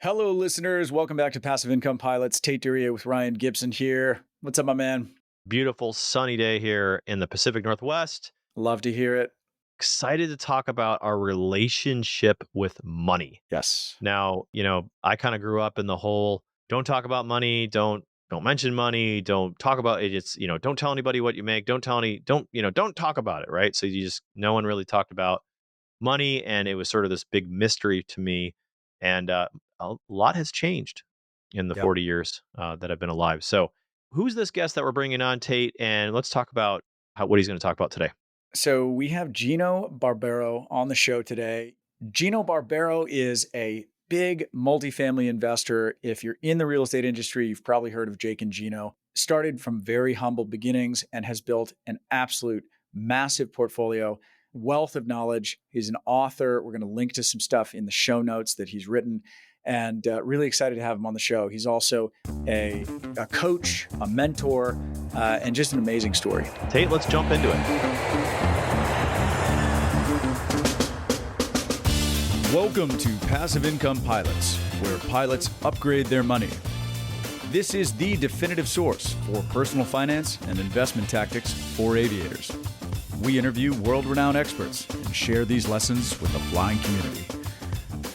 Hello, listeners. Welcome back to Passive Income Pilots. Tait Duryea with Ryan Gibson here. What's up, my man? Beautiful sunny day here in the Pacific Northwest. Love to hear it. Excited to talk about our relationship with money. Yes. Now, I kind of grew up in the whole don't talk about money, don't mention money, don't talk about it. It's, don't tell anybody what you make, don't talk about it, right? So no one really talked about money, and it was sort of this big mystery to me. And a lot has changed in the Yep. 40 years that I've been alive. So, who's this guest that we're bringing on, Tate? And let's talk about what he's going to talk about today. So we have Gino Barbaro on the show today. Gino Barbaro is a big multifamily investor. If you're in the real estate industry, you've probably heard of Jake and Gino. Started from very humble beginnings and has built an absolute massive portfolio, wealth of knowledge. He's an author. We're going to link to some stuff in the show notes that he's written, and really excited to have him on the show. He's also a coach, a mentor, and just an amazing story. Tate, let's jump into it. Welcome to Passive Income Pilots, where pilots upgrade their money. This is the definitive source for personal finance and investment tactics for aviators. We interview world-renowned experts and share these lessons with the flying community.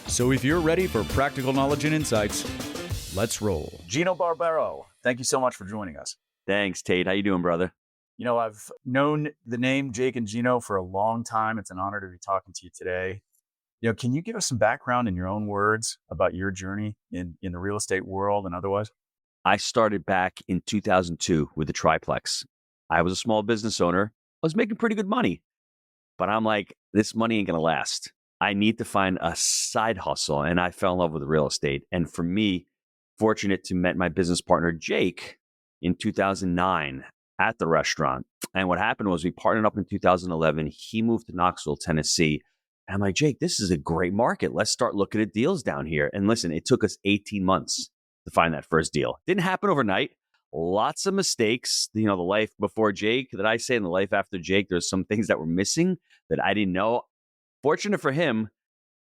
So if you're ready for practical knowledge and insights, let's roll. Gino Barbaro, thank you so much for joining us. Thanks, Tate. How you doing, brother? You know, I've known the name Jake and Gino for a long time. It's an honor to be talking to you today. Can you give us some background in your own words about your journey in the real estate world and otherwise? I started back in 2002 with the triplex. I was a small business owner. I was making pretty good money, but I'm like, this money ain't going to last. I need to find a side hustle. And I fell in love with real estate. And for me, fortunate to met my business partner, Jake, in 2009 at the restaurant. And what happened was we partnered up in 2011. He moved to Knoxville, Tennessee. And I'm like, Jake, this is a great market. Let's start looking at deals down here. And listen, it took us 18 months to find that first deal. Didn't happen overnight. Lots of mistakes. The life before Jake that I say and the life after Jake, there's some things that were missing that I didn't know. Fortunate for him,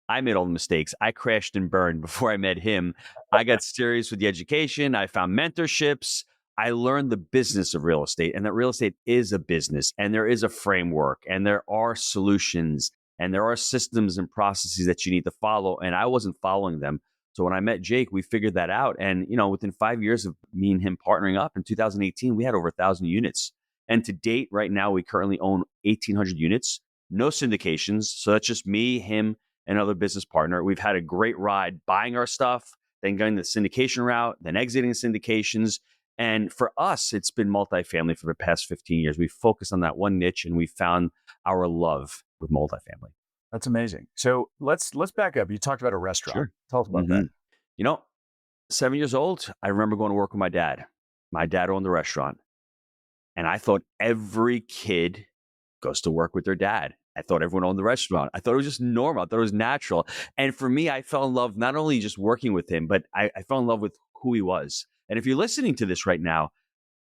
I made all the mistakes. I crashed and burned before I met him. I got serious with the education. I found mentorships. I learned the business of real estate, and that real estate is a business, and there is a framework, and there are solutions, and there are systems and processes that you need to follow. And I wasn't following them. So when I met Jake, we figured that out. And, within 5 years of me and him partnering up in 2018, we had over 1,000 units. And to date, right now, we currently own 1,800 units, no syndications. So that's just me, him, and another business partner. We've had a great ride buying our stuff, then going the syndication route, then exiting the syndications. And for us, it's been multifamily for the past 15 years. We focused on that one niche, and we found our love with multifamily. That's amazing. So let's back up. You talked about a restaurant. Sure. Tell us about that. 7 years old, I remember going to work with my dad. My dad owned the restaurant. And I thought every kid goes to work with their dad. I thought everyone owned the restaurant. I thought it was just normal. I thought it was natural. And for me, I fell in love not only just working with him, but I fell in love with who he was. And if you're listening to this right now,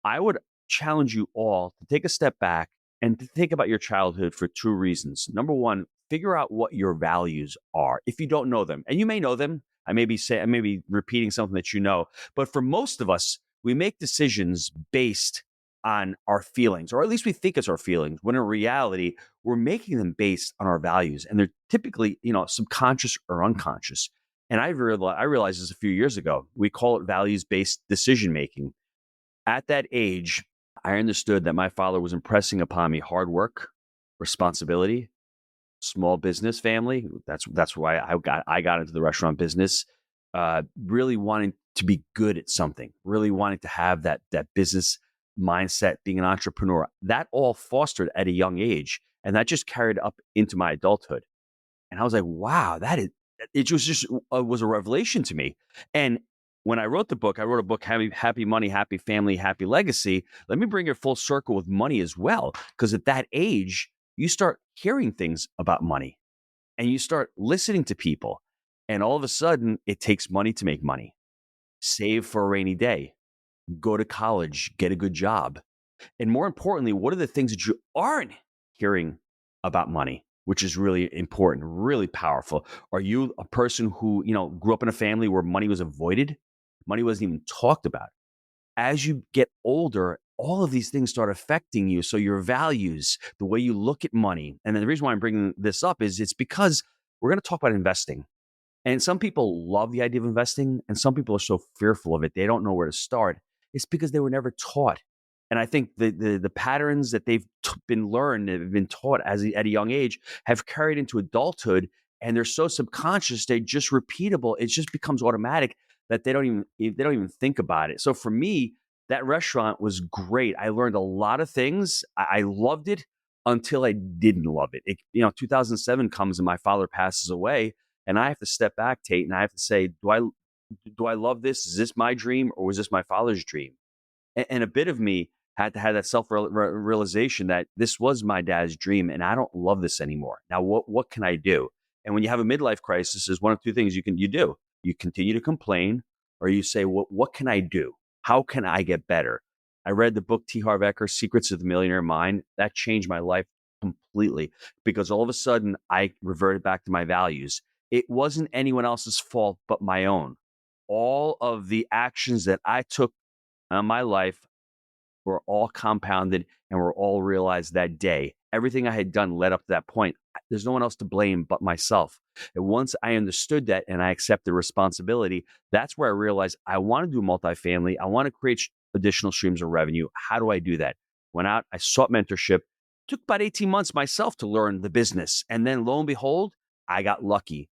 I would challenge you all to take a step back and to think about your childhood for two reasons. Number one, figure out what your values are if you don't know them. And you may know them. I may be repeating something that you know. But for most of us, we make decisions based on our feelings, or at least we think it's our feelings, when in reality, we're making them based on our values. And they're typically, subconscious or unconscious. And I realized this a few years ago. We call it values-based decision making. At that age, I understood that my father was impressing upon me hard work, responsibility, small business family. That's why I got into the restaurant business. Really wanting to be good at something, really wanting to have that business mindset, being an entrepreneur. That all fostered at a young age, and that just carried up into my adulthood. And I was like, wow, it was a revelation to me. And when I wrote the book, I wrote a book, Happy Money, Happy Family, Happy Legacy. Let me bring it full circle with money as well. Because at that age, you start hearing things about money and you start listening to people. And all of a sudden, it takes money to make money. Save for a rainy day. Go to college, get a good job. And more importantly, what are the things that you aren't hearing about money? which is really important, really powerful? Are you a person who, grew up in a family where money was avoided? Money wasn't even talked about. As you get older, all of these things start affecting you. So your values, the way you look at money. And then the reason why I'm bringing this up is it's because we're going to talk about investing. And some people love the idea of investing, and some people are so fearful of it, they don't know where to start. It's because they were never taught. And I think the patterns that they've been learned, have been taught at a young age, have carried into adulthood, and they're so subconscious, they're just repeatable. It just becomes automatic that they don't even think about it. So for me, that restaurant was great. I learned a lot of things. I loved it until I didn't love it. 2007 comes and my father passes away, and I have to step back, Tate, and I have to say, do I love this? Is this my dream, or was this my father's dream? And a bit of me had to have that self-realization that this was my dad's dream, and I don't love this anymore. Now, what can I do? And when you have a midlife crisis, there's one of two things you do. You continue to complain, or you say, what can I do? How can I get better? I read the book T. Harv Eker's Secrets of the Millionaire Mind. That changed my life completely, because all of a sudden I reverted back to my values. It wasn't anyone else's fault but my own. All of the actions that I took in my life were all compounded and were all realized that day. Everything I had done led up to that point. There's no one else to blame but myself. And once I understood that and I accepted responsibility, that's where I realized I want to do multifamily. I want to create additional streams of revenue. How do I do that? Went out, I sought mentorship. Took about 18 months myself to learn the business. And then lo and behold, I got lucky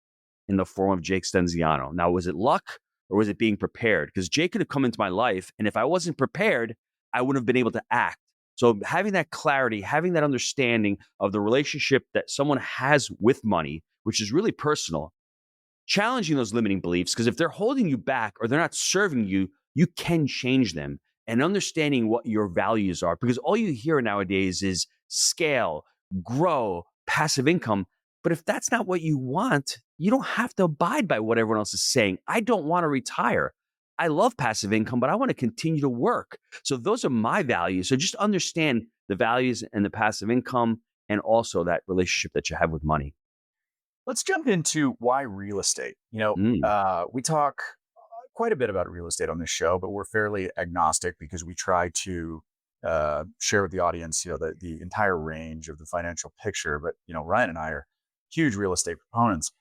in the form of Jake Stenziano. Now, was it luck or was it being prepared? Because Jake could have come into my life, and if I wasn't prepared, I wouldn't have been able to act. So having that clarity, having that understanding of the relationship that someone has with money, which is really personal, challenging those limiting beliefs, because if they're holding you back or they're not serving you, you can change them, and understanding what your values are. Because all you hear nowadays is scale, grow, passive income. But if that's not what you want, you don't have to abide by what everyone else is saying. I don't want to retire. I love passive income, but I want to continue to work. So those are my values. So just understand the values and the passive income, and also that relationship that you have with money. Let's jump into why real estate. Mm. We talk quite a bit about real estate on this show, but we're fairly agnostic because we try to share with the audience, the entire range of the financial picture. But Ryan and I are huge real estate proponents.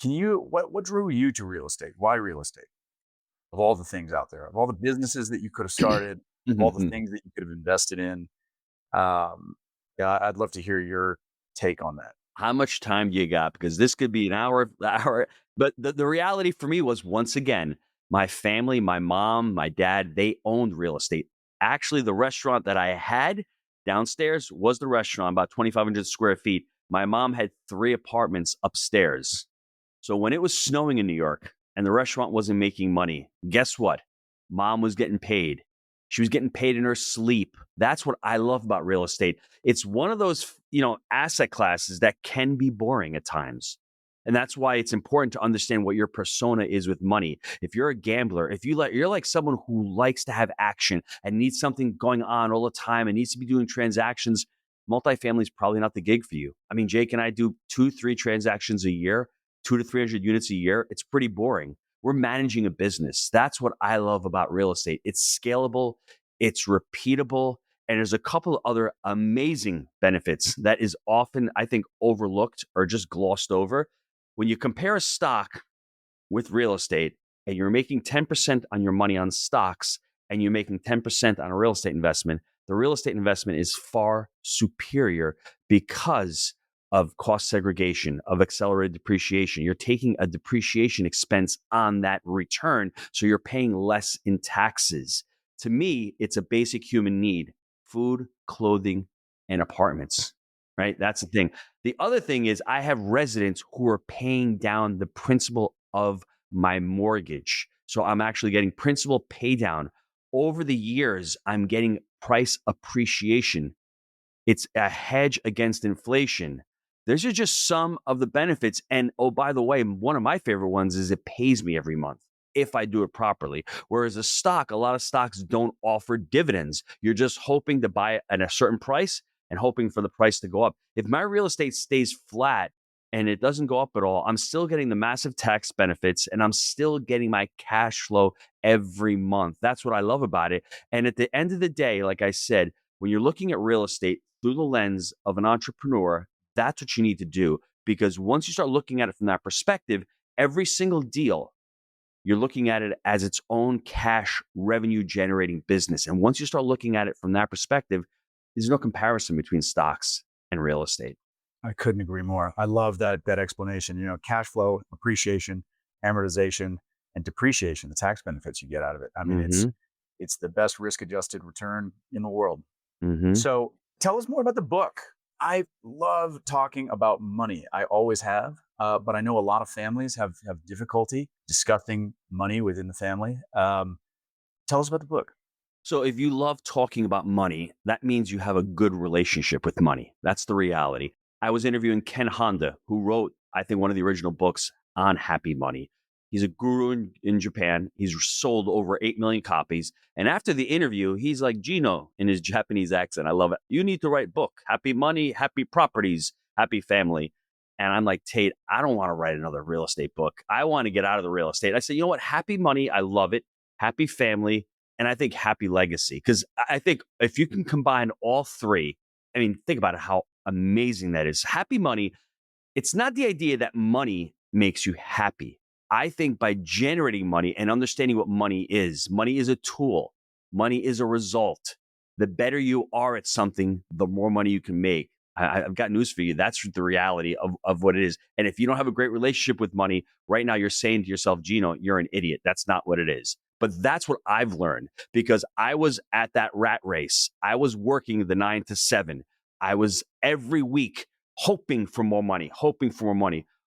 What drew you to real estate? Why real estate? Of all the things out there, of all the businesses that you could have started, of all the things that you could have invested in, yeah, I'd love to hear your take on that. How much time do you got? Because this could be an hour. But the reality for me was, once again, my family, my mom, my dad, they owned real estate. Actually, the restaurant that I had downstairs was the restaurant, about 2,500 square feet. My mom had 3 apartments upstairs. So when it was snowing in New York and the restaurant wasn't making money, guess what? Mom was getting paid. She was getting paid in her sleep. That's what I love about real estate. It's one of those, asset classes that can be boring at times. And that's why it's important to understand what your persona is with money. If you're a gambler, if you're like someone who likes to have action and needs something going on all the time and needs to be doing transactions, multifamily is probably not the gig for you. I mean, Jake and I do 2-3 transactions a year, 200 to 300 units a year. It's pretty boring. We're managing a business. That's what I love about real estate. It's scalable, it's repeatable, and there's a couple of other amazing benefits that is often, I think, overlooked or just glossed over. When you compare a stock with real estate and you're making 10% on your money on stocks and you're making 10% on a real estate investment, the real estate investment is far superior because of cost segregation, of accelerated depreciation. You're taking a depreciation expense on that return, so you're paying less in taxes. To me, it's a basic human need: food, clothing, and apartments, right? That's the thing. The other thing is I have residents who are paying down the principal of my mortgage. So I'm actually getting principal pay down. Over the years, I'm getting price appreciation. It's a hedge against inflation. Those are just some of the benefits. And oh, by the way, one of my favorite ones is it pays me every month if I do it properly. Whereas a stock, a lot of stocks don't offer dividends. You're just hoping to buy it at a certain price. and hoping for the price to go up. If my real estate stays flat and it doesn't go up at all, I'm still getting the massive tax benefits and I'm still getting my cash flow every month. That's what I love about it. And at the end of the day, like I said, when you're looking at real estate through the lens of an entrepreneur, that's what you need to do. Because once you start looking at it from that perspective, every single deal, you're looking at it as its own cash revenue generating business. And once you start looking at it from that perspective, there's no comparison between stocks and real estate. I couldn't agree more. I love that explanation. You know, cash flow, appreciation, amortization, and depreciation, the tax benefits you get out of it. I mean, it's the best risk-adjusted return in the world. So tell us more about the book. I love talking about money. I always have, but I know a lot of families have difficulty discussing money within the family. Tell us about the book. So if you love talking about money, that means you have a good relationship with money. That's the reality. I was interviewing Ken Honda, who wrote, I think, one of the original books on happy money. He's a guru in Japan. He's sold over 8 million copies. And after the interview, he's like, Gino, in his Japanese accent. I love it. You need to write a book. Happy money, happy properties, happy family. And I'm like, Tait, I don't want to write another real estate book. I want to get out of the real estate. I said, you know what? Happy money, I love it. Happy family. And I think happy legacy. Because I think if you can combine all three, I mean, think about it, how amazing that is. Happy money, it's not the idea that money makes you happy. I think by generating money and understanding what money is a tool. Money is a result. The better you are at something, the more money you can make. I've got news for you. That's the reality of what it is. And if you don't have a great relationship with money, right now you're saying to yourself, Gino, you're an idiot. That's not what it is. But that's what I've learned because I was at that rat race. I was working the 9 to 7. I was every week hoping for more money.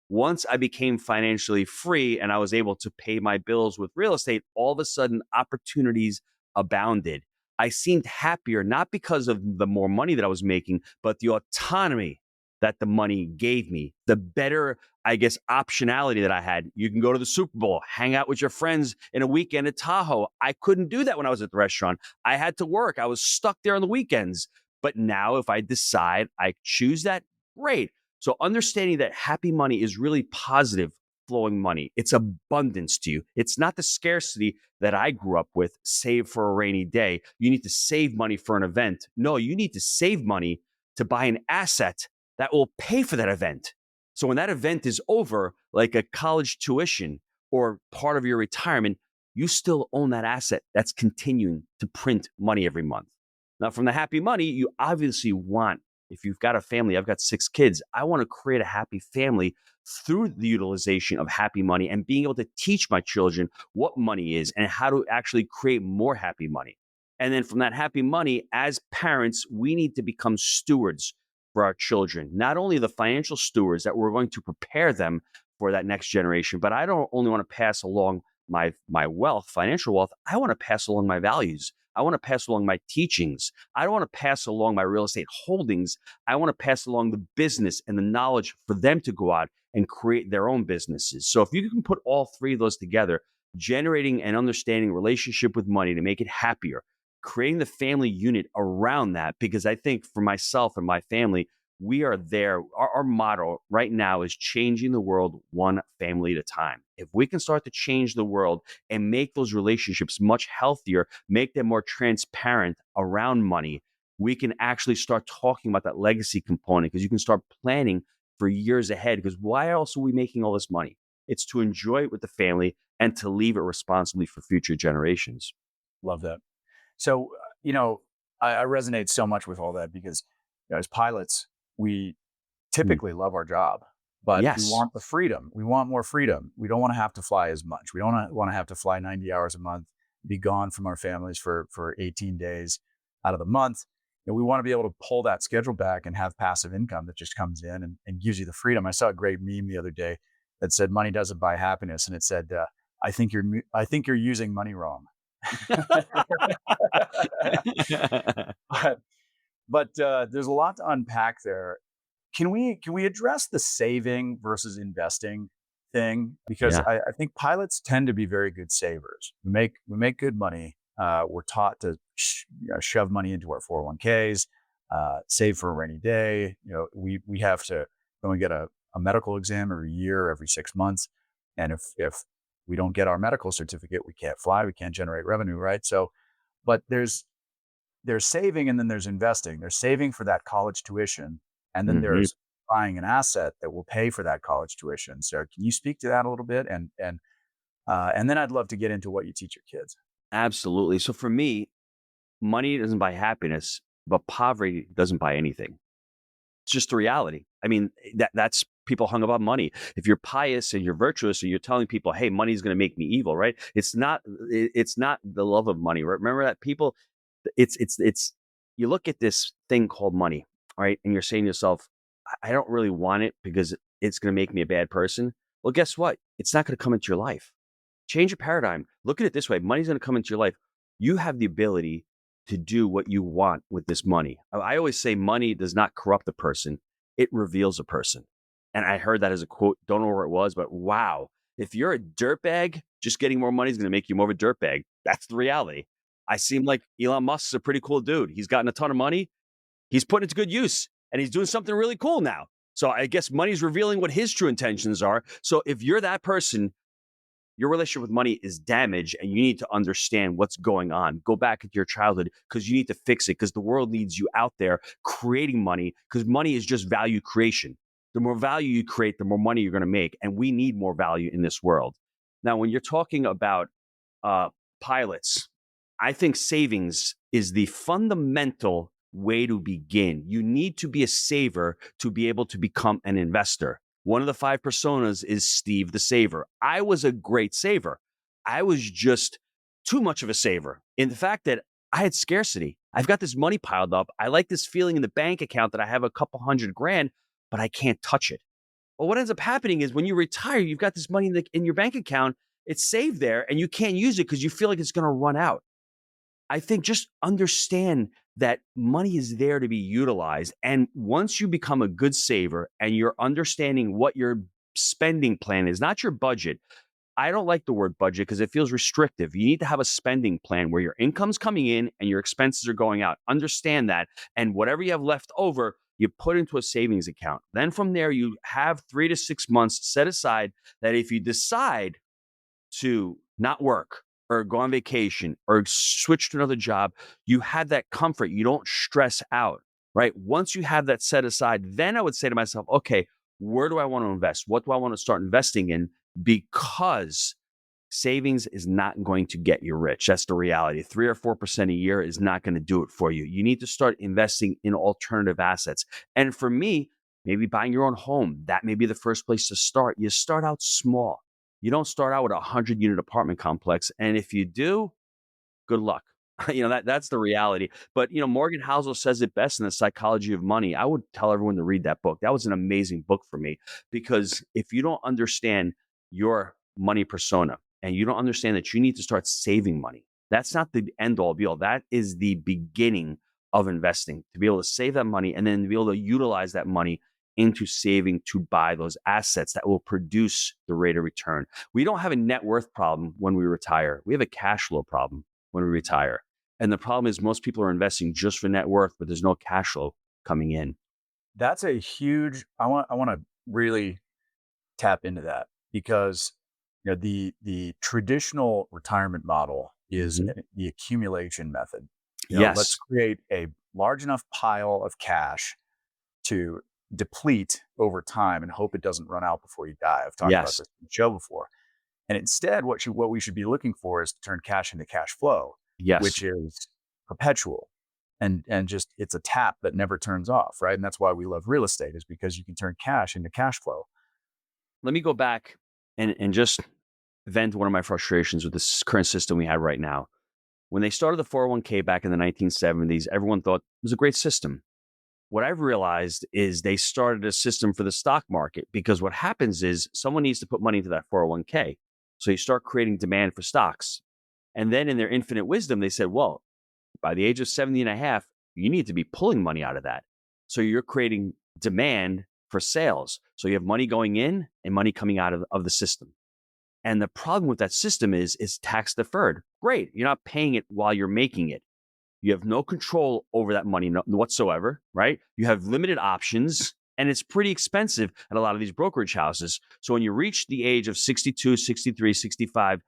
Once I became financially free and I was able to pay my bills with real estate, all of a sudden opportunities abounded. I seemed happier, not because of the more money that I was making, but the autonomy that the money gave me, the better, I guess, optionality that I had. You can go to the Super Bowl, hang out with your friends in a weekend at Tahoe. I couldn't do that when I was at the restaurant. I had to work. I was stuck there on the weekends. But now if I decide I choose that, great. So understanding that happy money is really positive flowing money. It's abundance to you. It's not the scarcity that I grew up with, save for a rainy day. You need to save money for an event. No, you need to save money to buy an asset that will pay for that event. So when that event is over, like a college tuition or part of your retirement, you still own that asset that's continuing to print money every month. Now, from the happy money, you obviously want, if you've got a family, I've got 6 kids, I want to create a happy family through the utilization of happy money and being able to teach my children what money is and how to actually create more happy money. And then from that happy money, as parents, we need to become stewards for our children, not only the financial stewards that we're going to prepare them for that next generation, but I don't only want to pass along my wealth, financial wealth, I want to pass along my values. I want to pass along my teachings. I don't want to pass along my real estate holdings. I want to pass along the business and the knowledge for them to go out and create their own businesses. So if you can put all three of those together, generating and understanding relationship with money to make it happier, creating the family unit around that, because I think for myself and my family, we are there. Our motto right now is changing the world one family at a time. If we can start to change the world and make those relationships much healthier, make them more transparent around money, we can actually start talking about that legacy component because you can start planning for years ahead. Because why else are we making all this money? It's to enjoy it with the family and to leave it responsibly for future generations. Love that. So, I resonate so much with all that because as pilots, we typically love our job, but we want the freedom. We want more freedom. We don't want to have to fly as much. We don't want to have to fly 90 hours a month, be gone from our families for 18 days out of the month. We want to be able to pull that schedule back and have passive income that just comes in and gives you the freedom. I saw a great meme the other day that said money doesn't buy happiness. And it said, I think you're using money wrong. but there's a lot to unpack there. Can we address the saving versus investing thing? Because I think pilots tend to be very good savers. We make good money. We're taught to shove money into our 401ks. save for a rainy day. We have to go and get a medical exam every year, every 6 months. And if we don't get our medical certificate, we can't fly, we can't generate revenue, right? So, but there's saving and then there's investing. There's saving for that college tuition, and then Hmm. there's buying an asset that will pay for that college tuition. So can you speak to that a little bit? And then I'd love to get into what you teach your kids. Absolutely. So for me, money doesn't buy happiness, but poverty doesn't buy anything. It's just the reality. I mean, that's people hung up on money. If you're pious and you're virtuous and you're telling people, "Hey, money is going to make me evil," right? It's not the love of money. Right? Remember that people. It's. You look at this thing called money, right? And you're saying to yourself, "I don't really want it because it's going to make me a bad person." Well, guess what? It's not going to come into your life. Change your paradigm. Look at it this way. Money's going to come into your life. You have the ability to do what you want with this money. I always say money does not corrupt a person. It reveals a person. And I heard that as a quote. Don't know where it was, but wow. If you're a dirtbag, just getting more money is going to make you more of a dirtbag. That's the reality. I seem like Elon Musk's a pretty cool dude. He's gotten a ton of money. He's putting it to good use and he's doing something really cool now. So I guess money's revealing what his true intentions are. So if you're that person, your relationship with money is damaged and you need to understand what's going on. Go back into your childhood because you need to fix it because the world needs you out there creating money because money is just value creation. The more value you create, the more money you're going to make. And we need more value in this world. Now, when you're talking about pilots, I think savings is the fundamental way to begin. You need to be a saver to be able to become an investor. One of the 5 personas is Steve the Saver. I was a great saver. I was just too much of a saver in the fact that I had scarcity. I've got this money piled up. I like this feeling in the bank account that I have a couple $100,000, but I can't touch it. Well, what ends up happening is when you retire, you've got this money in your bank account. It's saved there and you can't use it because you feel like it's going to run out. I think just understand that money is there to be utilized. And once you become a good saver and you're understanding what your spending plan is, not your budget. I don't like the word budget because it feels restrictive. You need to have a spending plan where your income's coming in and your expenses are going out. Understand that. And whatever you have left over, you put into a savings account. Then from there, you have 3 to 6 months set aside that if you decide to not work or go on vacation or switch to another job, you have that comfort. You don't stress out, right? Once you have that set aside, then I would say to myself, okay, where do I want to invest? What do I want to start investing in? Because savings is not going to get you rich. That's the reality. 3 or 4% a year is not going to do it for you. You need to start investing in alternative assets. And for me, maybe buying your own home, that may be the first place to start. You start out small. You don't start out with a 100-unit apartment complex. And if you do, good luck. That's the reality. But, Morgan Housel says it best in The Psychology of Money. I would tell everyone to read that book. That was an amazing book for me because if you don't understand your money persona and you don't understand that you need to start saving money, that's not the end all be all. That is the beginning of investing, to be able to save that money and then to be able to utilize that money into saving to buy those assets that will produce the rate of return. We don't have a net worth problem when we retire. We have a cash flow problem when we retire. And the problem is most people are investing just for net worth, but there's no cash flow coming in. That's a huge. I want to really tap into that because the traditional retirement model is the accumulation method. Let's Yes. create a large enough pile of cash to deplete over time and hope it doesn't run out before you die. I've talked about Yes. this in the show before. And instead, what we should be looking for is to turn cash into cash flow, Yes. which is perpetual and just it's a tap that never turns off, right? And that's why we love real estate is because you can turn cash into cash flow. Let me go back and just vent one of my frustrations with this current system we have right now. When they started the 401k back in the 1970s, everyone thought it was a great system. What I've realized is they started a system for the stock market because what happens is someone needs to put money into that 401k. So you start creating demand for stocks. And then in their infinite wisdom, they said, well, by the age of 70 and a half, you need to be pulling money out of that. So you're creating demand for sales. So you have money going in and money coming out of the system. And the problem with that system is tax deferred. Great. You're not paying it while you're making it. You have no control over that money whatsoever, right? You have limited options, and it's pretty expensive at a lot of these brokerage houses. So when you reach the age of 62, 63, 65,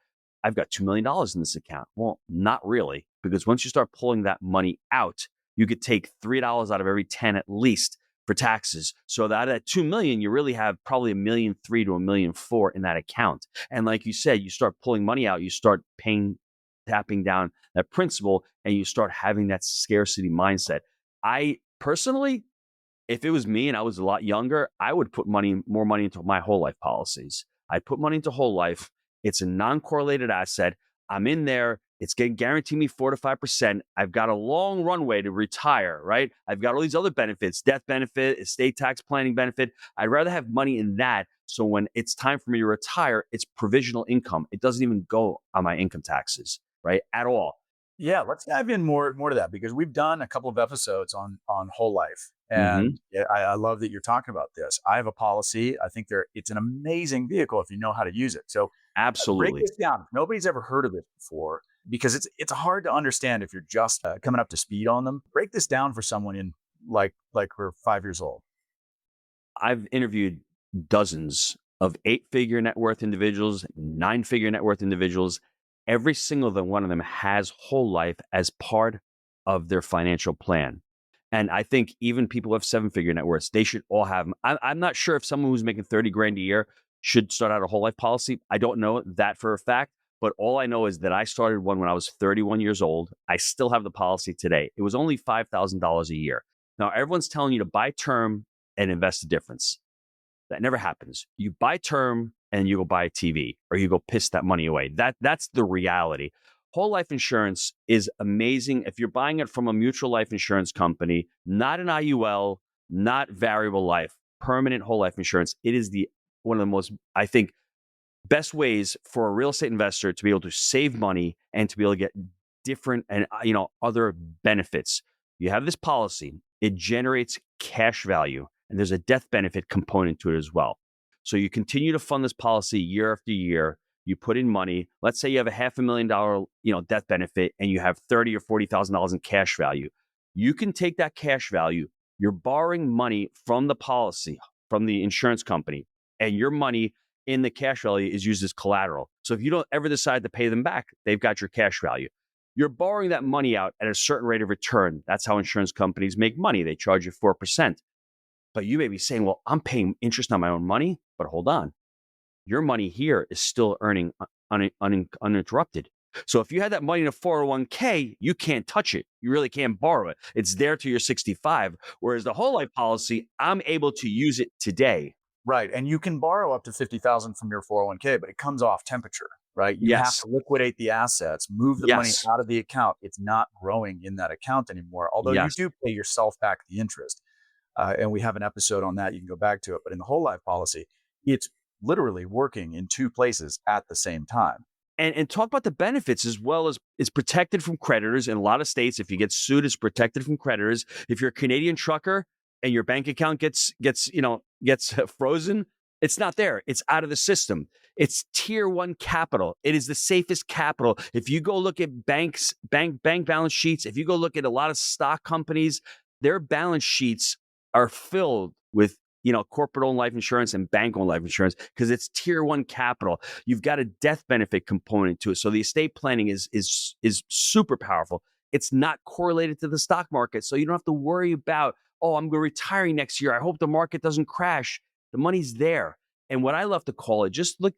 I've got $2 million in this account. Well, not really, because once you start pulling that money out, you could take $3 out of every 10 at least for taxes. So that at 2 million, you really have probably $1.3 million to $1.4 million in that account. And like you said, you start pulling money out, you start tapping down that principal, and you start having that scarcity mindset. I personally, if it was me and I was a lot younger, I would put more money into my whole life policies. I'd put money into whole life. It's a non-correlated asset. I'm in there. It's going to guarantee me 4 to 5%. I've got a long runway to retire, right? I've got all these other benefits, death benefit, estate tax planning benefit. I'd rather have money in that. So when it's time for me to retire, it's provisional income. It doesn't even go on my income taxes, right? At all. Yeah, let's dive in more to that, because we've done a couple of episodes on whole life, and I love that you're talking about this. I have a policy. I think it's an amazing vehicle if you know how to use it. So break Absolutely. this down. If nobody's ever heard of it before, because it's hard to understand if you're just coming up to speed on them. Break this down for someone in like we're 5 years old. I've interviewed dozens of 8-figure net worth individuals, 9-figure net worth individuals. Every single one of them has whole life as part of their financial plan. And I think even people who have 7-figure net worths, they should all have them. I'm not sure if someone who's making 30 grand a year should start out a whole life policy. I don't know that for a fact, but all I know is that I started one when I was 31 years old. I still have the policy today. It was only $5,000 a year. Now, everyone's telling you to buy term and invest the difference. That never happens. You buy term and you go buy a TV, or you go piss that money away. That's the reality. Whole life insurance is amazing. If you're buying it from a mutual life insurance company, not an IUL, not variable life, permanent whole life insurance, it is one of the most, I think, best ways for a real estate investor to be able to save money and to be able to get different and other benefits. You have this policy, it generates cash value, and there's a death benefit component to it as well. So you continue to fund this policy year after year. You put in money. Let's say you have a $500,000, death benefit, and you have $30,000 or $40,000 in cash value. You can take that cash value. You're borrowing money from the policy, from the insurance company, and your money in the cash value is used as collateral. So if you don't ever decide to pay them back, they've got your cash value. You're borrowing that money out at a certain rate of return. That's how insurance companies make money. They charge you 4%. But you may be saying, well, I'm paying interest on my own money, but hold on. Your money here is still earning uninterrupted. So if you had that money in a 401k, you can't touch it. You really can't borrow it. It's there till you're 65. Whereas the whole life policy, I'm able to use it today. Right. And you can borrow up to 50,000 from your 401k, but it comes off temperature, right? You have Yes. to liquidate the assets, move the money Yes. out of the account. It's not growing in that account anymore, although you Yes. do pay yourself back the interest. And we have an episode on that. You can go back to it. But in the whole life policy, it's literally working in two places at the same time. And talk about the benefits as well. As it's protected from creditors in a lot of states. If you get sued, it's protected from creditors. If you're a Canadian trucker and your bank account gets frozen, it's not there. It's out of the system. It's tier 1 capital. It is the safest capital. If you go look at bank balance sheets, if you go look at a lot of stock companies, their balance sheets are filled with corporate-owned life insurance and bank-owned life insurance because it's tier 1 capital. You've got a death benefit component to it. So the estate planning is super powerful. It's not correlated to the stock market. So you don't have to worry about, oh, I'm going to retire next year. I hope the market doesn't crash. The money's there. And what I love to call it,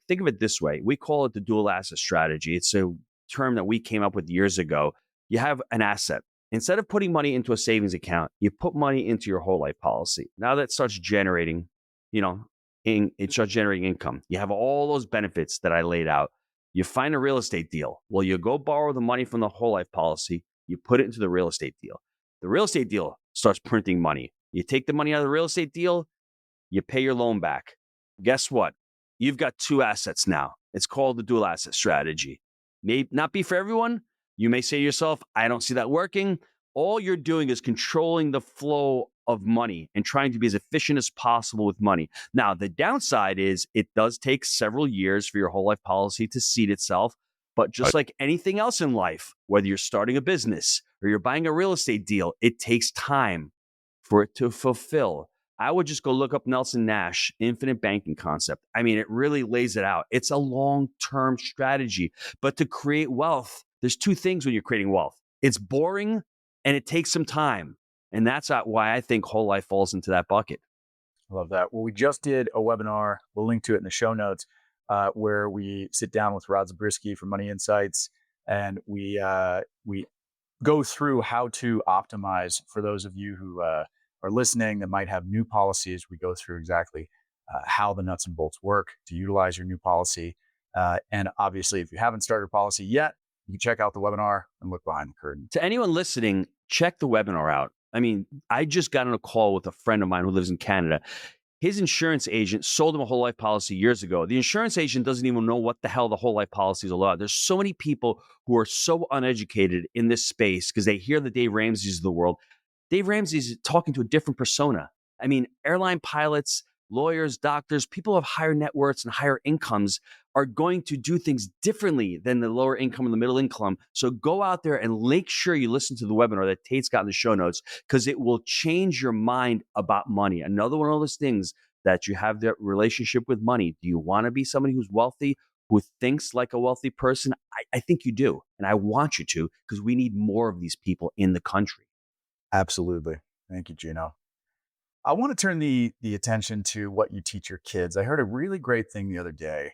think of it this way. We call it the dual asset strategy. It's a term that we came up with years ago. You have an asset. Instead of putting money into a savings account, you put money into your whole life policy. Now that starts generating, it starts generating income. You have all those benefits that I laid out. You find a real estate deal. Well, you go borrow the money from the whole life policy. You put it into the real estate deal. The real estate deal starts printing money. You take the money out of the real estate deal, you pay your loan back. Guess what? You've got 2 assets now. It's called the dual asset strategy. May not be for everyone. You may say to yourself, I don't see that working. All you're doing is controlling the flow of money and trying to be as efficient as possible with money. Now, the downside is it does take several years for your whole life policy to seed itself. But just like anything else in life, whether you're starting a business or you're buying a real estate deal, it takes time for it to fulfill. I would just go look up Nelson Nash, infinite banking concept. I mean, it really lays it out. It's a long-term strategy. But to create wealth, there's two things when you're creating wealth. It's boring and it takes some time. And that's why I think whole life falls into that bucket. I love that. Well, we just did a webinar. We'll link to it in the show notes, where we sit down with Rod Zabriskie from Money Insights, and we go through how to optimize. For those of you who are listening that might have new policies, we go through exactly how the nuts and bolts work to utilize your new policy. And obviously, if you haven't started a policy yet, you can check out the webinar and look behind the curtain. To anyone listening, check the webinar out. I mean, I just got on a call with a friend of mine who lives in Canada. His insurance agent sold him a whole life policy years ago. The insurance agent doesn't even know what the hell the whole life policy is all about. There's so many people who are so uneducated in this space because they hear the Dave Ramsey's of the world. Dave Ramsey's talking to a different persona. I mean, airline pilots, lawyers, doctors, people who have higher net worths and higher incomes are going to do things differently than the lower income and the middle income. So go out there and make sure you listen to the webinar that Tate's got in the show notes, because it will change your mind about money. Another one of those things that you have that relationship with money. Do you want to be somebody who's wealthy, who thinks like a wealthy person? I think you do. And I want you to, because we need more of these people in the country. Absolutely. Thank you, Gino. I want to turn the attention to what you teach your kids. I heard a really great thing the other day.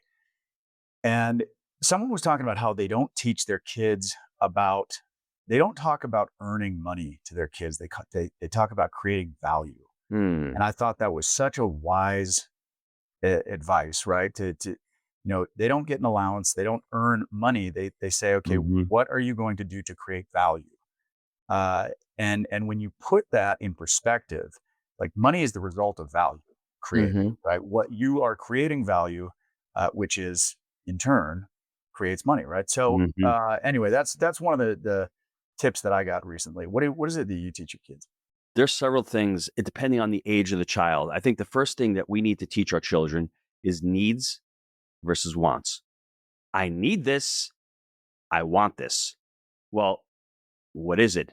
And someone was talking about how they don't teach their kids they don't talk about earning money to their kids. They talk about creating value. And I thought that was such a wise advice, right? They don't get an allowance. They don't earn money. They say, okay, what are you going to do to create value? And when you put that in perspective, like money is the result of value created, right? What you are creating value, which is in turn creates money, right? So anyway, that's one of the tips that I got recently. What is it that you teach your kids? There's several things, depending on the age of the child. I think the first thing that we need to teach our children is needs versus wants. I need this. I want this. Well, what is it?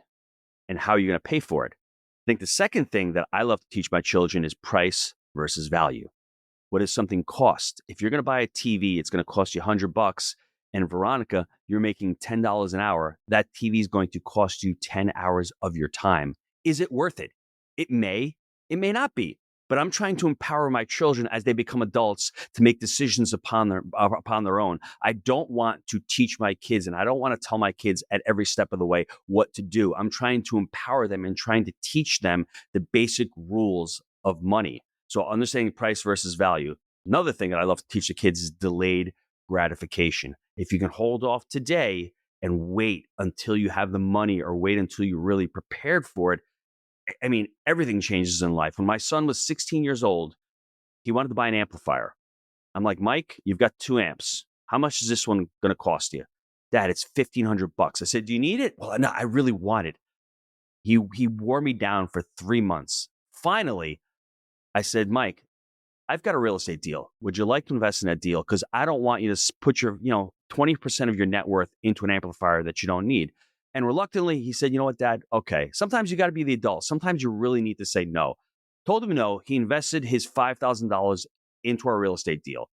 And how are you going to pay for it? I think the second thing that I love to teach my children is price versus value. What does something cost? If you're going to buy a TV, it's going to cost you $100. And Veronica, you're making $10 an hour. That TV is going to cost you 10 hours of your time. Is it worth it? It may not be. But I'm trying to empower my children as they become adults to make decisions upon their own. I don't want to teach my kids, and I don't want to tell my kids at every step of the way what to do. I'm trying to empower them and trying to teach them the basic rules of money. So understanding price versus value. Another thing that I love to teach the kids is delayed gratification. If you can hold off today and wait until you have the money, or wait until you're really prepared for it, I mean, everything changes in life. When my son was 16 years old, he wanted to buy an amplifier. I'm like, Mike, you've got 2 amps. How much is this one going to cost you? Dad, it's $1,500. I said, do you need it? Well, no, I really want it. He wore me down for 3 months. Finally, I said, Mike, I've got a real estate deal. Would you like to invest in that deal? Because I don't want you to put your 20% of your net worth into an amplifier that you don't need. And reluctantly, he said, you know what, Dad? Okay. Sometimes you got to be the adult. Sometimes you really need to say no. Told him no. He invested his $5,000 into our real estate deal.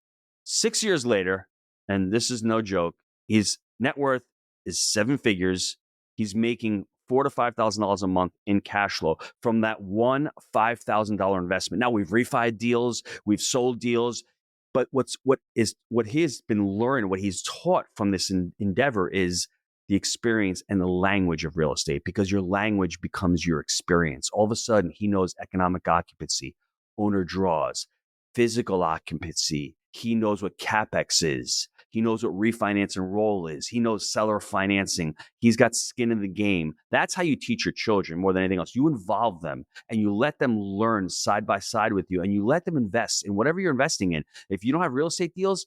6 years later, and this is no joke, his net worth is 7 figures. He's making $4,000 to $5,000 a month in cash flow from that one $5,000 investment. Now, we've refied deals, we've sold deals, but what he has been learning, what he's taught from this endeavor is the experience and the language of real estate, because your language becomes your experience. All of a sudden, he knows economic occupancy, owner draws, physical occupancy. He knows what CapEx is. He knows what refinance and roll is. He knows seller financing. He's got skin in the game. That's how you teach your children more than anything else. You involve them and you let them learn side by side with you, and you let them invest in whatever you're investing in. If you don't have real estate deals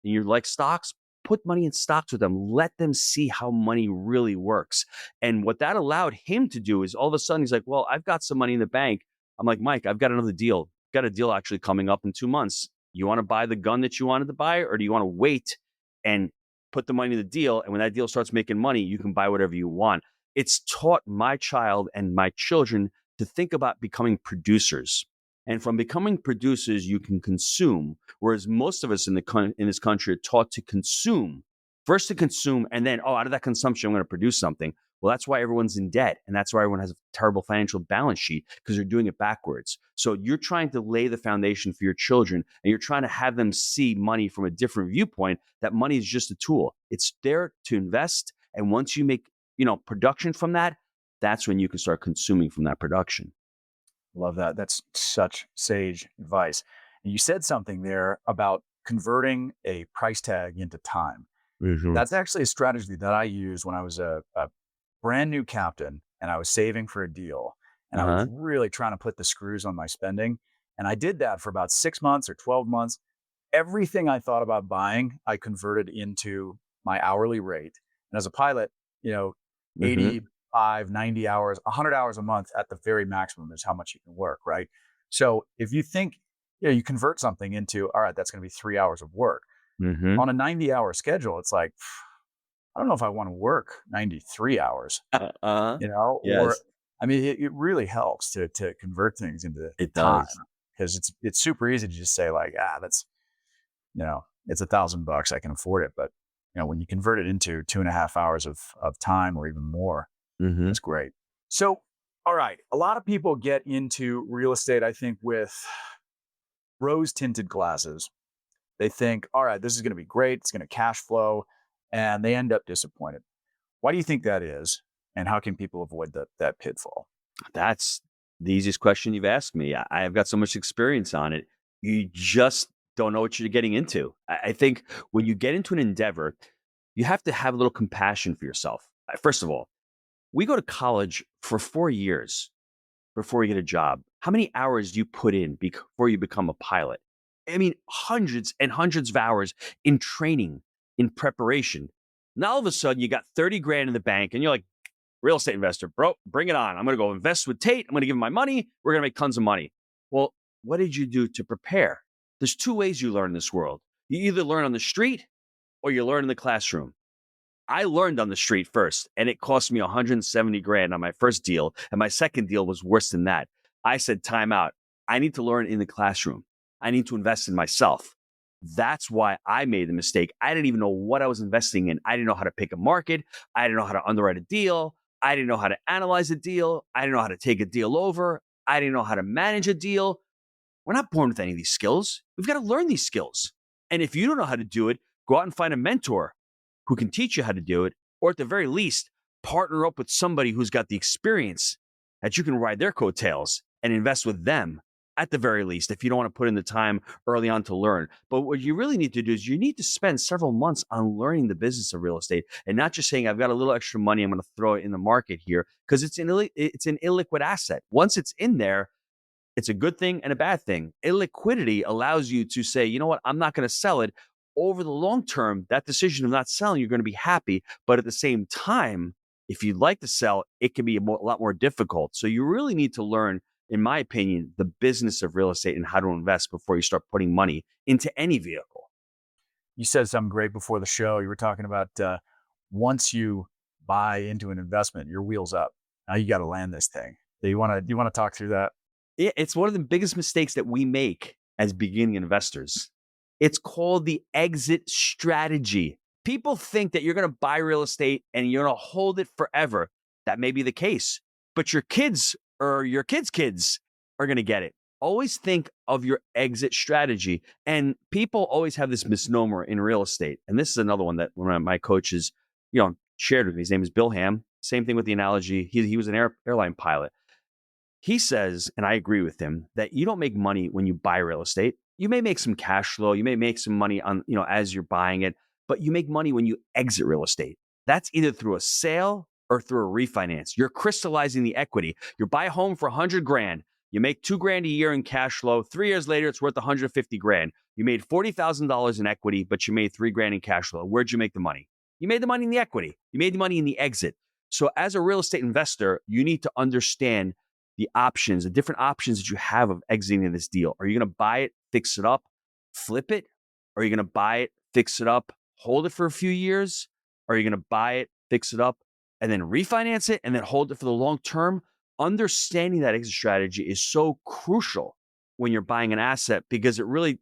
and you're like stocks, put money in stocks with them. Let them see how money really works. And what that allowed him to do is all of a sudden he's like, well, I've got some money in the bank. I'm like, Mike, I've got another deal. I've got a deal actually coming up in 2 months. You want to buy the gun that you wanted to buy, or do you want to wait and put the money in the deal. And when that deal starts making money, you can buy whatever you want. It's taught my child and my children to think about becoming producers. And from becoming producers, you can consume, whereas most of us in this country are taught to consume. First to consume, and then, out of that consumption, I'm going to produce something. Well, that's why everyone's in debt. And that's why everyone has a terrible financial balance sheet, because they're doing it backwards. So you're trying to lay the foundation for your children, and you're trying to have them see money from a different viewpoint, that money is just a tool. It's there to invest. And once you make, production from that, that's when you can start consuming from that production. Love that. That's such sage advice. And you said something there about converting a price tag into time. Mm-hmm. That's actually a strategy that I used when I was a brand new captain and I was saving for a deal. And I was really trying to put the screws on my spending. And I did that for about 6 months or 12 months. Everything I thought about buying, I converted into my hourly rate. And as a pilot, 85, 90 hours, 100 hours a month at the very maximum is how much you can work, right? So if you think, you convert something into, all right, that's going to be 3 hours of work. Mm-hmm. On a 90-hour schedule, it's like, I don't know if I want to work 93 hours, Yes. or, I mean, it really helps to convert things into time, because it's super easy to just say like, that's, it's $1,000, I can afford it. But, when you convert it into 2.5 hours of time or even more, that's great. So, all right. A lot of people get into real estate, I think, with rose tinted glasses. They think, all right, this is going to be great. It's going to cash flow. And they end up disappointed. Why do you think that is? And how can people avoid that pitfall? That's the easiest question you've asked me. I've got so much experience on it. You just don't know what you're getting into. I think when you get into an endeavor, you have to have a little compassion for yourself. First of all, we go to college for 4 years before you get a job. How many hours do you put in before you become a pilot? I mean, hundreds and hundreds of hours in training, in preparation. Now all of a sudden you got 30 grand in the bank and you're like, real estate investor, bro, bring it on. I'm going to go invest with Tait. I'm going to give him my money. We're going to make tons of money. Well, what did you do to prepare? There's 2 ways you learn in this world. You either learn on the street or you learn in the classroom. I learned on the street first, and it cost me 170 grand on my first deal. And my second deal was worse than that. I said, time out. I need to learn in the classroom. I need to invest in myself. That's why I made the mistake. I didn't even know what I was investing in. I didn't know how to pick a market. I didn't know how to underwrite a deal. I didn't know how to analyze a deal. I didn't know how to take a deal over. I didn't know how to manage a deal. We're not born with any of these skills. We've got to learn these skills. And if you don't know how to do it, go out and find a mentor who can teach you how to do it, or at the very least, partner up with somebody who's got the experience that you can ride their coattails and invest with them at the very least, if you don't want to put in the time early on to learn. But what you really need to do is you need to spend several months on learning the business of real estate, and not just saying, I've got a little extra money, I'm going to throw it in the market here, because it's an illiquid asset. Once it's in there, it's a good thing and a bad thing. Illiquidity allows you to say, you know what, I'm not going to sell it. Over the long term, that decision of not selling, you're going to be happy. But at the same time, if you'd like to sell, it can be a lot more difficult. So you really need to learn, in my opinion, the business of real estate and how to invest before you start putting money into any vehicle. You said something great before the show. You were talking about once you buy into an investment, your wheel's up. Now you got to land this thing. Do you want to talk through that? Yeah, it's one of the biggest mistakes that we make as beginning investors. It's called the exit strategy. People think that you're going to buy real estate and you're going to hold it forever. That may be the case, but your kids or your kids' kids are going to get it. Always think of your exit strategy. And people always have this misnomer in real estate. And this is another one that one of my coaches, shared with me. His name is Bill Ham. Same thing with the analogy. He was an airline pilot. He says, and I agree with him, that you don't make money when you buy real estate. You may make some cash flow. You may make some money on, as you're buying it, but you make money when you exit real estate. That's either through a sale or through a refinance. You're crystallizing the equity. You buy a home for 100 grand. You make 2 grand a year in cash flow. 3 years later, it's worth 150 grand. You made $40,000 in equity, but you made 3 grand in cash flow. Where'd you make the money? You made the money in the equity. You made the money in the exit. So as a real estate investor, you need to understand the options, the different options that you have of exiting this deal. Are you going to buy it, fix it up, flip it? Or are you going to buy it, fix it up, hold it for a few years? Or are you going to buy it, fix it up, and then refinance it and then hold it for the long term? Understanding that exit strategy is so crucial when you're buying an asset, because it really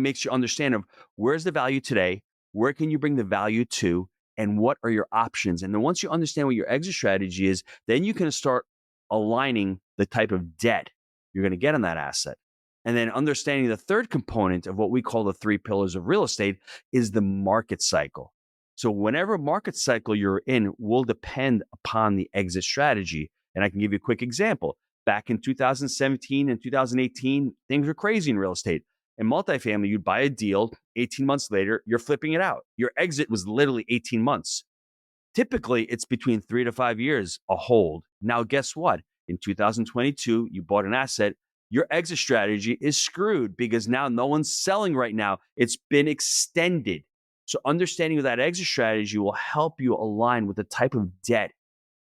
makes you understand of where's the value today, where can you bring the value to, and what are your options. And then once you understand what your exit strategy is, then you can start aligning the type of debt you're going to get on that asset. And then understanding the third component of what we call the 3 pillars of real estate is the market cycle. So whenever market cycle you're in will depend upon the exit strategy. And I can give you a quick example. Back in 2017 and 2018, things were crazy in real estate. In multifamily, you'd buy a deal, 18 months later, you're flipping it out. Your exit was literally 18 months. Typically, it's between 3 to 5 years a hold. Now, guess what? In 2022, you bought an asset. Your exit strategy is screwed because now no one's selling right now. It's been extended. So understanding that exit strategy will help you align with the type of debt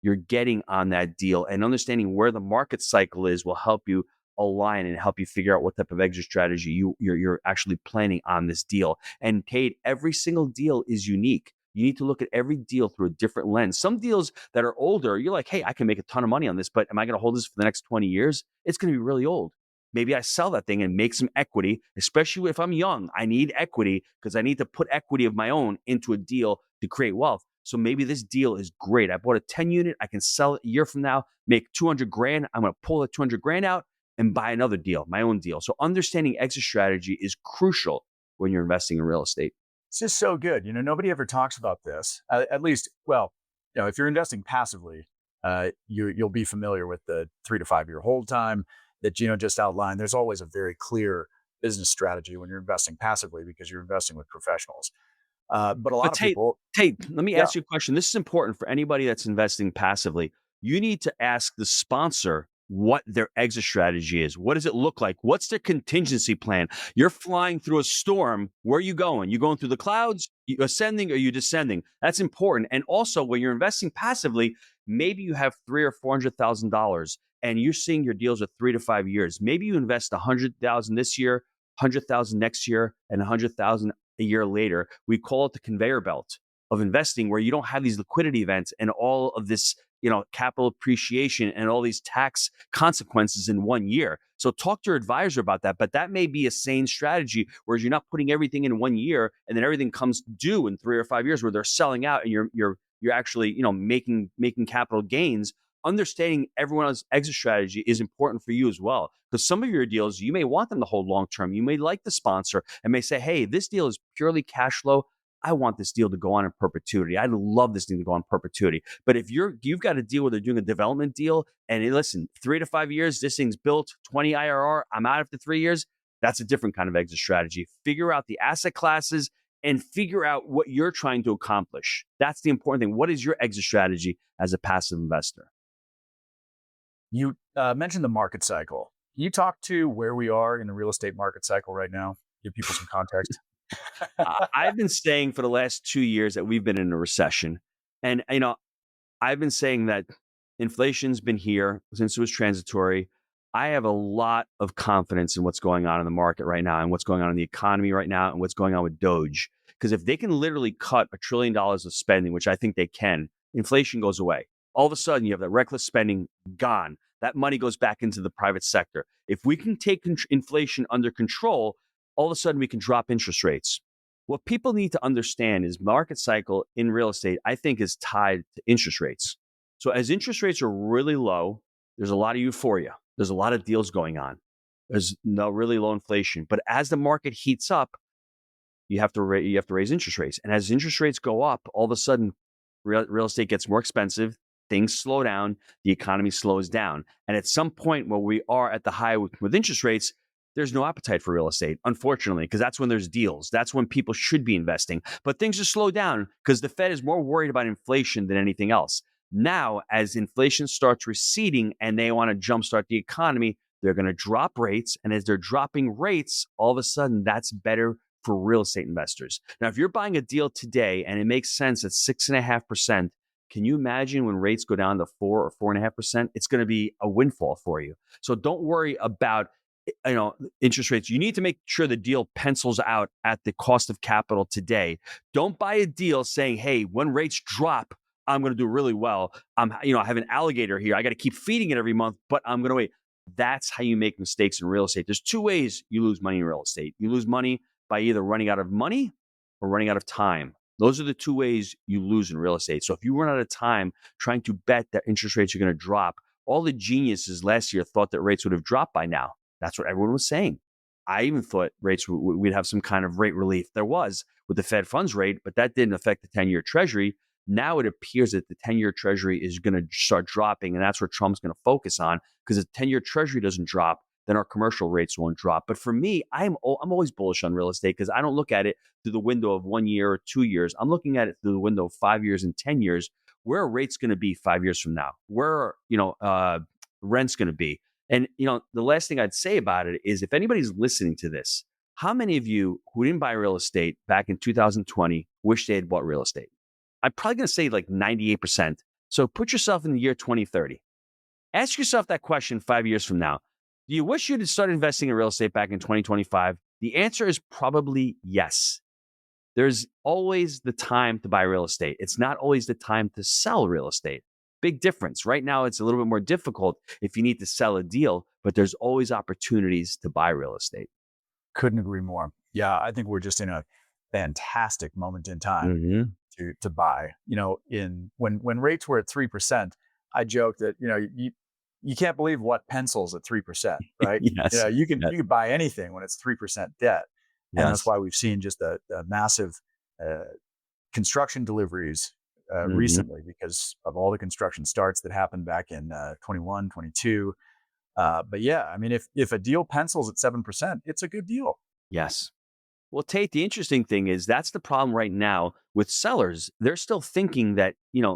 you're getting on that deal, and understanding where the market cycle is will help you align and help you figure out what type of exit strategy you're actually planning on this deal. And Tait, every single deal is unique. You need to look at every deal through a different lens. Some deals that are older, you're like, hey, I can make a ton of money on this, but am I going to hold this for the next 20 years? It's going to be really old. Maybe I sell that thing and make some equity, especially if I'm young. I need equity because I need to put equity of my own into a deal to create wealth. So maybe this deal is great. I bought a 10 unit. I can sell it a year from now, make 200 grand. I'm going to pull that 200 grand out and buy another deal, my own deal. So understanding exit strategy is crucial when you're investing in real estate. It's just so good. Nobody ever talks about this. At least, well, if you're investing passively, you'll be familiar with the 3 to 5 year hold time that Gino just outlined. There's always a very clear business strategy when you're investing passively because you're investing with professionals. But a lot But of people, Tait, let me yeah, ask you a question. This is important for anybody that's investing passively. You need to ask the sponsor what their exit strategy is. What does it look like? What's their contingency plan? You're flying through a storm. Where are you going? You going through the clouds? You ascending or you descending? That's important. And also, when you're investing passively, maybe you have $300,000 or $400,000, and you're seeing your deals at 3 to 5 years. Maybe you invest $100,000 this year, $100,000 next year, and $100,000 a year later. We call it the conveyor belt of investing, where you don't have these liquidity events and all of this, capital appreciation and all these tax consequences in 1 year. So talk to your advisor about that. But that may be a sane strategy, whereas you're not putting everything in 1 year and then everything comes due in 3 or 5 years, where they're selling out and you're actually making capital gains. Understanding everyone's exit strategy is important for you as well, because some of your deals, you may want them to hold long term. You may like the sponsor and may say, hey, this deal is purely cash flow. I want this deal to go on in perpetuity. I'd love this thing to go on perpetuity. But if you've got a deal where they're doing a development deal and hey, listen, 3 to 5 years, this thing's built, 20 IRR, I'm out after 3 years, that's a different kind of exit strategy. Figure out the asset classes and figure out what you're trying to accomplish. That's the important thing. What is your exit strategy as a passive investor? you mentioned the market cycle. Can you talk to where we are in the real estate market cycle right now? Give people some context. I've been saying for the last 2 years that we've been in a recession. And, I've been saying that inflation's been here since it was transitory. I have a lot of confidence in what's going on in the market right now and what's going on in the economy right now and what's going on with Doge. Because if they can literally cut $1 trillion of spending, which I think they can, inflation goes away. All of a sudden, you have that reckless spending gone. That money goes back into the private sector. If we can take inflation under control, all of a sudden we can drop interest rates. What people need to understand is market cycle in real estate, I think, is tied to interest rates. So as interest rates are really low, there's a lot of euphoria. There's a lot of deals going on. There's no really low inflation. But as the market heats up, you have to raise interest rates. And as interest rates go up, all of a sudden, real estate gets more expensive. Things slow down. The economy slows down. And at some point where we are at the high with interest rates, there's no appetite for real estate, unfortunately, because that's when there's deals. That's when people should be investing. But things just slow down because the Fed is more worried about inflation than anything else. Now, as inflation starts receding and they want to jumpstart the economy, they're going to drop rates. And as they're dropping rates, all of a sudden, that's better for real estate investors. Now, if you're buying a deal today and it makes sense at 6.5%, can you imagine when rates go down to 4 or 4.5%? It's going to be a windfall for you. So don't worry about interest rates. You need to make sure the deal pencils out at the cost of capital today. Don't buy a deal saying, hey, when rates drop, I'm going to do really well. I have an alligator here. I got to keep feeding it every month, but I'm going to wait. That's how you make mistakes in real estate. There's two ways you lose money in real estate. You lose money by either running out of money or running out of time. Those are the two ways you lose in real estate. So if you run out of time trying to bet that interest rates are going to drop, all the geniuses last year thought that rates would have dropped by now. That's what everyone was saying. I even thought rates we'd have some kind of rate relief. There was with the Fed funds rate, but that didn't affect the 10-year Treasury. Now it appears that the 10-year Treasury is going to start dropping, and that's where Trump's going to focus on, because if the 10-year Treasury doesn't drop, then our commercial rates won't drop. But for me, I'm always bullish on real estate because I don't look at it through the window of 1 year or 2 years. I'm looking at it through the window of 5 years and 10 years. Where are rates going to be 5 years from now? Where are rent's going to be? And the last thing I'd say about it is, if anybody's listening to this, how many of you who didn't buy real estate back in 2020 wish they had bought real estate? I'm probably going to say like 98%. So put yourself in the year 2030. Ask yourself that question 5 years from now. Do you wish you'd start investing in real estate back in 2025? The answer is probably yes. There's always the time to buy real estate. It's not always the time to sell real estate. Big difference. Right now, it's a little bit more difficult if you need to sell a deal, but there's always opportunities to buy real estate. Couldn't agree more. Yeah, I think we're just in a fantastic moment in time to buy. When rates were at 3%, I joked that you can't believe what pencils at 3%, right? Yes. You can buy anything when it's 3% debt, and that's why we've seen just a massive construction deliveries recently, because of all the construction starts that happened back in 21, 22. But yeah, I mean, if a deal pencils at 7%, it's a good deal. Yes. Well, Tate, the interesting thing is that's the problem right now with sellers. They're still thinking that,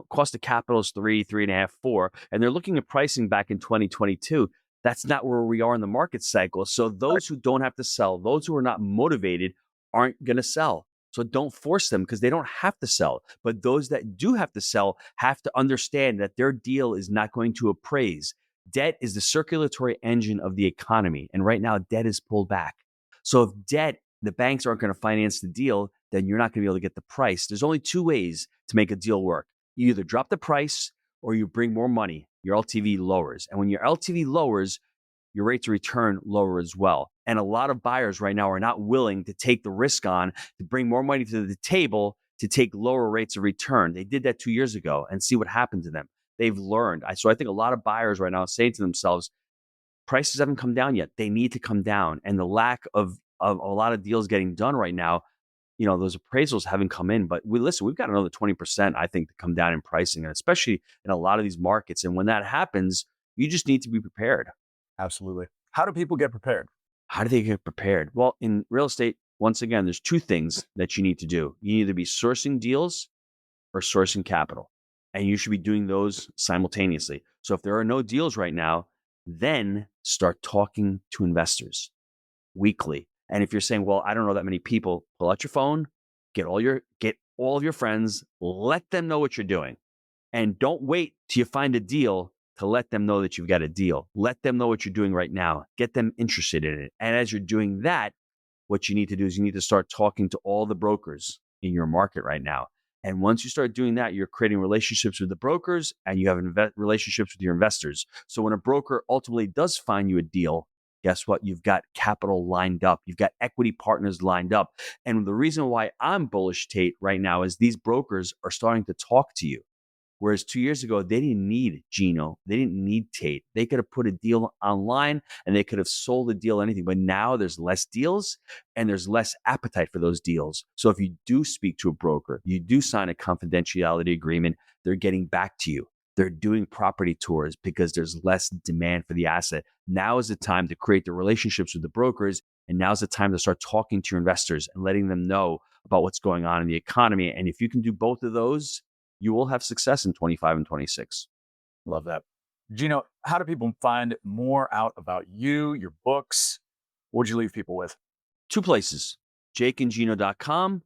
cost of capital is 3.5, 4, and they're looking at pricing back in 2022. That's not where we are in the market cycle. So those who don't have to sell, those who are not motivated, aren't going to sell. So don't force them, because they don't have to sell. But those that do have to sell have to understand that their deal is not going to appraise. Debt is the circulatory engine of the economy. And right now, debt is pulled back. So if the banks aren't going to finance the deal, then you're not going to be able to get the price. There's only two ways to make a deal work. You either drop the price or you bring more money. Your LTV lowers. And when your LTV lowers, your rates of return lower as well. And a lot of buyers right now are not willing to take the risk on to bring more money to the table to take lower rates of return. They did that 2 years ago and see what happened to them. They've learned. So I think a lot of buyers right now are saying to themselves, prices haven't come down yet. They need to come down. And the lack of a lot of deals getting done right now, those appraisals haven't come in. But we've got another 20%, I think, to come down in pricing, and especially in a lot of these markets. And when that happens, you just need to be prepared. Absolutely. How do people get prepared? How do they get prepared? Well, in real estate, once again, there's two things that you need to do. You need to be sourcing deals or sourcing capital. And you should be doing those simultaneously. So if there are no deals right now, then start talking to investors weekly. And if you're saying, well, I don't know that many people, pull out your phone, get all of your friends, let them know what you're doing. And don't wait till you find a deal to let them know that you've got a deal. Let them know what you're doing right now. Get them interested in it. And as you're doing that, what you need to do is you need to start talking to all the brokers in your market right now. And once you start doing that, you're creating relationships with the brokers, and you have relationships with your investors. So when a broker ultimately does find you a deal, guess what? You've got capital lined up. You've got equity partners lined up. And the reason why I'm bullish, Tate, right now is these brokers are starting to talk to you. Whereas 2 years ago, they didn't need Gino. They didn't need Tate. They could have put a deal online and they could have sold a deal, anything. But now there's less deals and there's less appetite for those deals. So if you do speak to a broker, you do sign a confidentiality agreement, they're getting back to you. They're doing property tours because there's less demand for the asset. Now is the time to create the relationships with the brokers. And now's the time to start talking to your investors and letting them know about what's going on in the economy. And if you can do both of those, you will have success in 25 and 26. Love that. Gino, how do people find more out about you, your books? What would you leave people with? 2 places, jakeandgino.com,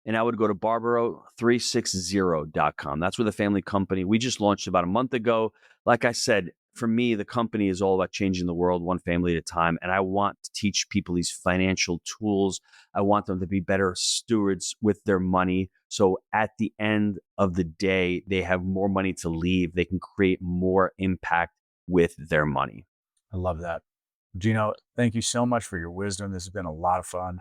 and I would go to barbaro360.com. That's where the family company, we just launched about a month ago. Like I said, for me, the company is all about changing the world one family at a time. And I want to teach people these financial tools. I want them to be better stewards with their money. So at the end of the day, they have more money to leave. They can create more impact with their money. I love that. Gino, thank you so much for your wisdom. This has been a lot of fun.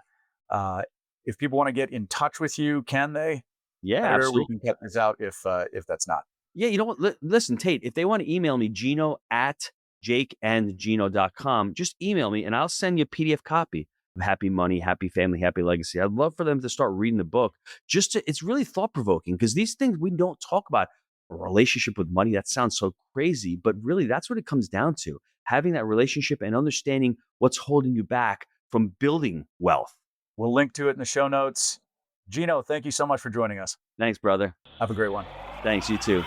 If people want to get in touch with you, can they? Yeah, Or we absolutely. can cut this out if that's not. Yeah, you know what? Listen, Tate, if they want to email me, Gino at jakeandgino.com, just email me and I'll send you a PDF copy of Happy Money, Happy Family, Happy Legacy. I'd love for them to start reading the book. It's really thought provoking because these things we don't talk about. A relationship with money, that sounds so crazy, but really that's what it comes down to. Having that relationship and understanding what's holding you back from building wealth. We'll link to it in the show notes. Gino, thank you so much for joining us. Thanks, brother. Have a great one. Thanks, you too.